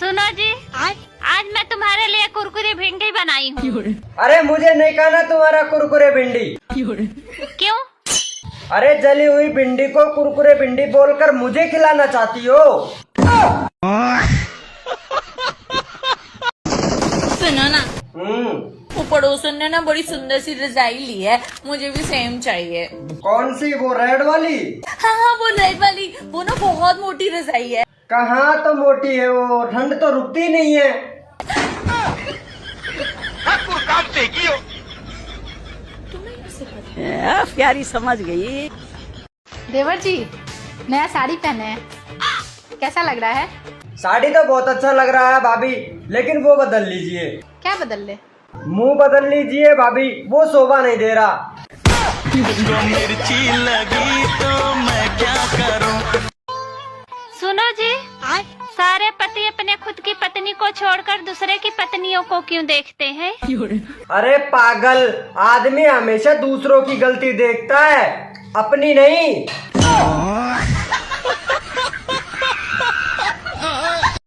सुनो जी, आज मैं तुम्हारे लिए कुरकुरे भिंडी बनाई हूँ। अरे मुझे नहीं खाना तुम्हारा कुरकुरे भिंडी। क्यों? अरे जली हुई भिंडी को कुरकुरे भिंडी बोलकर मुझे खिलाना चाहती हो? सुनो ना, वो पड़ोसन ने ना बड़ी सुंदर सी रजाई ली है, मुझे भी सेम चाहिए। कौन सी, वो रेड वाली? हाँ वो रेड वाली, वो ना बहुत मोटी रजाई है। कहाँ तो मोटी है वो, ठंड तो रुकती नहीं है। प्यारी समझ गई। देवर जी नया साड़ी पहने हैं, कैसा लग रहा है? साड़ी तो बहुत अच्छा लग रहा है भाभी, लेकिन वो बदल लीजिए। क्या बदल ले? मुंह बदल लीजिए भाभी, वो शोभा नहीं दे रहा। मिर्ची लगी तो मैं क्या करूं? सुनो जी, सारे पति अपने खुद की पत्नी को छोड़कर दूसरे की पत्नियों को क्यों देखते हैं? अरे पागल, आदमी हमेशा दूसरों की गलती देखता है, अपनी नहीं।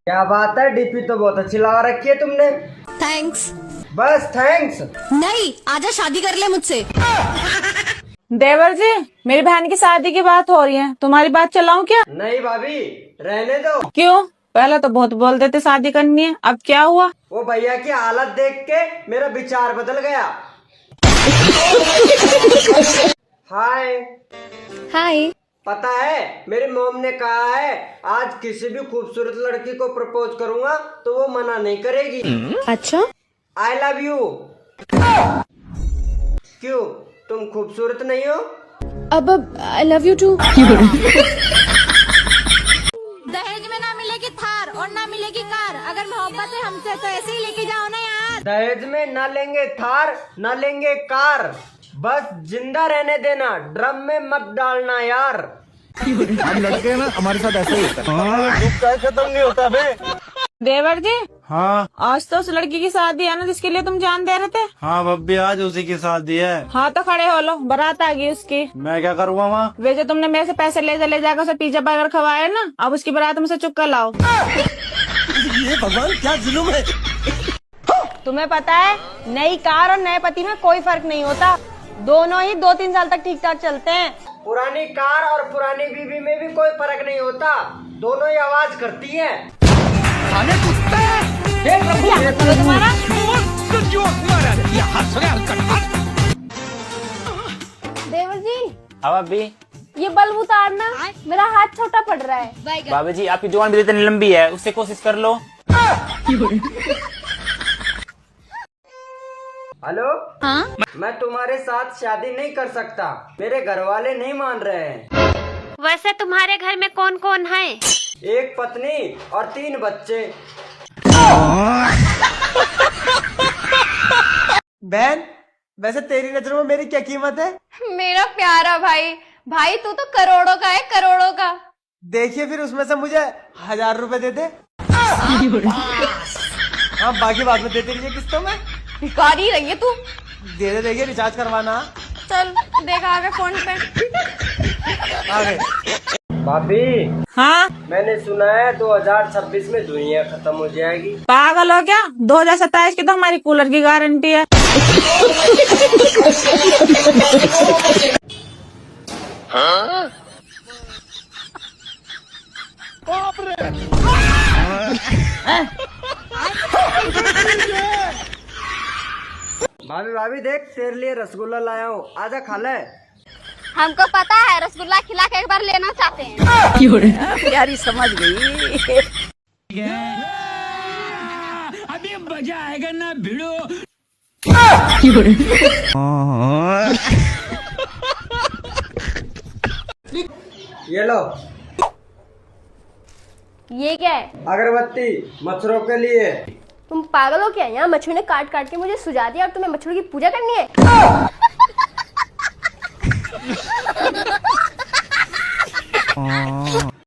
क्या बात है, डीपी तो बहुत अच्छी लगा रखी है तुमने। थैंक्स। बस थैंक्स नहीं, आजा शादी कर ले मुझसे। देवर जी, मेरी बहन की शादी की बात हो रही है, तुम्हारी बात चलाऊं क्या? नहीं भाभी, रहने दो। क्यों? पहले तो बहुत बोलते थे शादी करनी है, अब क्या हुआ? वो भैया की हालत देख के मेरा विचार बदल गया। हाय। हाय। पता है, मेरी मॉम ने कहा है आज किसी भी खूबसूरत लड़की को प्रपोज करूंगा तो वो मना नहीं करेगी। अच्छा, आई लव यू। क्यों, तुम खूबसूरत नहीं हो? अब आई लव यू टू। दहेज में ना मिलेगी थार और ना मिलेगी कार, अगर मोहब्बत है हमसे तो ऐसे ही लेके जाओ ना यार। दहेज में ना लेंगे थार, ना लेंगे कार, बस जिंदा रहने देना, ड्रम में मत डालना यार। हम लड़के ना, हमारे साथ ऐसे ही होता है। खत्म नहीं होता बे। देवर जी, हाँ आज तो उस लड़की की शादी है ना जिसके लिए तुम जान दे रहे थे। हाँ भब्बी, आज उसी की शादी है। हाँ तो खड़े हो लो, बारात आ गई उसकी। मैं क्या करूँगा वहाँ? वे जो तुमने मेरे से पैसे ले जाकर उसे पिज्जा बर्गर खवाया ना, अब उसकी बारात मुझसे चुप कर लाओ। ये भगवान क्या जुल्म है। तुम्हें पता है, नई कार और नए पति में कोई फर्क नहीं होता, दोनों ही 2-3 साल तक ठीक ठाक चलते हैं। पुरानी कार और पुरानी बीवी में भी कोई फर्क नहीं होता, दोनों ही आवाज करती हैं। तुम्हारा देवर जी, हाँ भाभी। ये बल्ब उतारना, मेरा हाथ छोटा पड़ रहा है। भाभी जी, आपकी जुबान भी इतनी लंबी है, उससे कोशिश कर लो। हेलो। हाँ? मैं तुम्हारे साथ शादी नहीं कर सकता, मेरे घर वाले नहीं मान रहे हैं। वैसे तुम्हारे घर में कौन कौन है? एक पत्नी और 3 बच्चे। बहन, वैसे तेरी नजरों में मेरी क्या कीमत है? मेरा प्यारा भाई, भाई तू तो करोड़ों का है, करोड़ों का। देखिए फिर उसमें से मुझे 1000 रुपए दे दे। हाँ, बाकी बाद में देते रहिए किस्तों में। भिखारी रही है तू। दे दे, देखिए रिचार्ज करवाना। चल देखा आगे फोन पे। आगे। भाभी, हाँ मैंने सुना है 2026 में दुनिया खत्म हो जाएगी। पागल हो क्या? 2027 की तो हमारी कूलर की गारंटी है। भाभी भाभी देख, तेरे लिए रसगुल्ला लाया हूँ, आजा खा ले। हमको पता है, रसगुल्ला खिला के एक बार लेना चाहते हैं। प्यारी समझ गई। अभी मजा आएगा ना भिड़ो। ये लो। ये क्या है? अगरबत्ती, मच्छरों के लिए। तुम पागल हो क्या? यहाँ मच्छर ने काट काट के मुझे सुझा दिया और तुम्हें मच्छरों की पूजा करनी है?